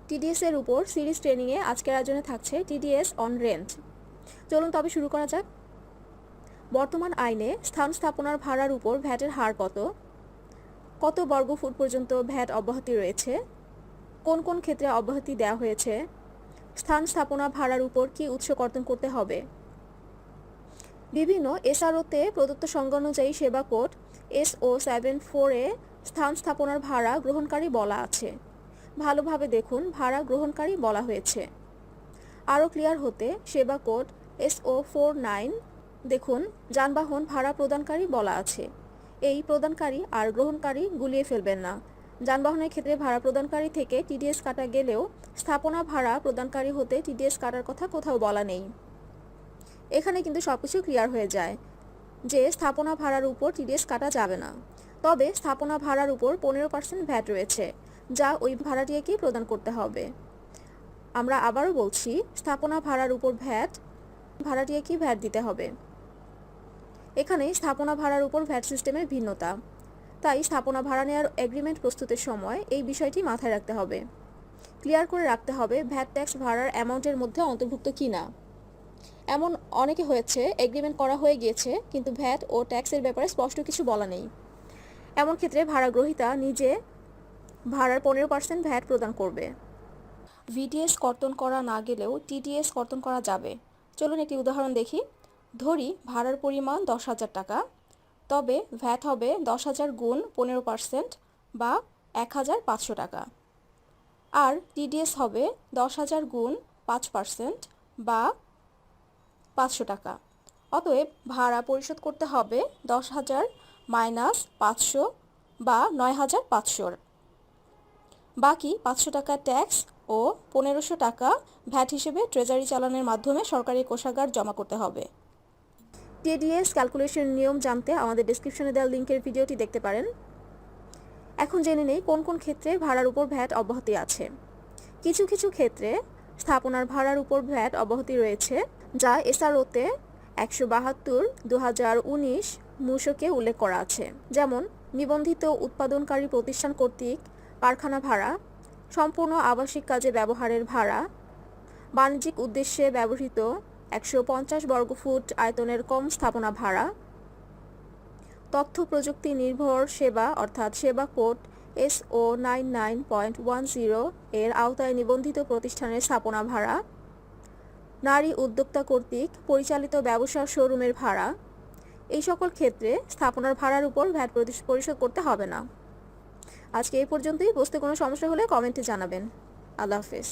TDS এর উপর series ট্রেনিংয়ে আজকের আয়োজনে থাকছে টিডিএস অন রেন্ট। চলুন তবে শুরু করা যাক। বর্তমান আইনে স্থান স্থাপনার ভাড়ার উপর ভ্যাটের হার কত, কত বর্গফুট পর্যন্ত ভ্যাট অব্যাহতি রয়েছে, কোন কোন ক্ষেত্রে অব্যাহতি দেওয়া হয়েছে, স্থান স্থাপনা ভাড়ার উপর কি উৎস কর্তন করতে হবে। বিভিন্ন এসআরওতে প্রদত্ত সংজ্ঞা অনুযায়ী সেবা কোড SO74 স্থান স্থাপনার ভাড়া গ্রহণকারী বলা আছে। ভালোভাবে দেখুন, ভাড়া গ্রহণকারী বলা হয়েছে। আরও ক্লিয়ার হতে সেবা কোড SO49 দেখুন, যানবাহন ভাড়া প্রদানকারী বলা আছে। এই প্রদানকারী আর গ্রহণকারী গুলিয়ে ফেলবেন না। যানবাহনের ক্ষেত্রে ভাড়া প্রদানকারী থেকে টিডিএস কাটা গেলেও স্থাপনা ভাড়া প্রদানকারী হতে টিডিএস কাটার কথা কোথাও বলা নেই। এখানে কিন্তু সবকিছু ক্লিয়ার হয়ে যায় যে স্থাপনা ভাড়ার উপর টিডিএস কাটা যাবে না। তবে স্থাপনা ভাড়ার উপর 15% ভ্যাট রয়েছে, যা ওই ভাড়াটিকেই প্রদান করতে হবে। আমরা আবারও বলছি, স্থাপনা ভাড়ার উপর ভাড়াটিকে ভ্যাট দিতে হবে। এখানে স্থাপনা ভাড়ার উপর ভ্যাট সিস্টেমের ভিন্নতা, তাই স্থাপনা ভাড়া নেওয়ার এগ্রিমেন্ট প্রস্তুতের সময় এই বিষয়টি মাথায় রাখতে হবে। ক্লিয়ার করে রাখতে হবে ভ্যাট ট্যাক্স ভাড়ার অ্যামাউন্টের মধ্যে অন্তর্ভুক্ত কিনা। এমন অনেকে হয়েছে এগ্রিমেন্ট করা হয়ে গিয়েছে কিন্তু ভ্যাট ও ট্যাক্সের ব্যাপারে স্পষ্ট কিছু বলা নেই। এমন ক্ষেত্রে ভাড়া গ্রহীতা নিজে ভাড়ার 15% ভ্যাট প্রদান করবে। VDS কর্তন করা না গেলেও TDS কর্তন করা যাবে। চলুন একটি উদাহরণ দেখি। ধরি ভাড়ার পরিমাণ 10,000 টাকা, তবে ভ্যাট হবে 10,000 গুণ 15% বা 1,500 টাকা। আর TDS হবে 10,000 গুণ 5% বা 500 টাকা। অতএব ভাড়া পরিশোধ করতে হবে 10,000 মাইনাস 500 বা 9,500। বাকি 500 টাকা ট্যাক্স ও 1,500 টাকা ভ্যাট হিসেবে ট্রেজারি চালানের মাধ্যমে সরকারি কোষাগার জমা করতে হবে। টিডিএস ক্যালকুলেশন নিয়ম জানতে আমাদের ডেসক্রিপশনে দেওয়া লিঙ্কের ভিডিওটি দেখতে পারেন। এখন জেনে নেই কোন কোন ক্ষেত্রে ভাড়ার উপর ভ্যাট অব্যাহতি আছে। কিছু কিছু ক্ষেত্রে স্থাপনার ভাড়ার উপর ভ্যাট অব্যাহতি রয়েছে, যা এসআরওতে 172/2019 মূসকে উল্লেখ করা আছে। যেমন নিবন্ধিত উৎপাদনকারী প্রতিষ্ঠান কর্তৃক কারখানা ভাড়া, সম্পূর্ণ আবাসিক কাজে ব্যবহারের ভাড়া, বাণিজ্যিক উদ্দেশ্যে ব্যবহৃত 150 বর্গফুট আয়তনের কম স্থাপনা ভাড়া, তথ্য প্রযুক্তি নির্ভর সেবা অর্থাৎ সেবা কোড SO99.10 এর আওতায় নিবন্ধিত প্রতিষ্ঠানের স্থাপনা ভাড়া, নারী উদ্যোক্তা কর্তৃক পরিচালিত ব্যবসা শোরুমের ভাড়া। এই সকল ক্ষেত্রে স্থাপনার ভাড়ার উপর ভ্যাট পরিশোধ করতে হবে না। আজকে এই পর্যন্তই। বুঝতে কোনো সমস্যা হলে কমেন্টে জানাবেন। আল্লাহ হাফেজ।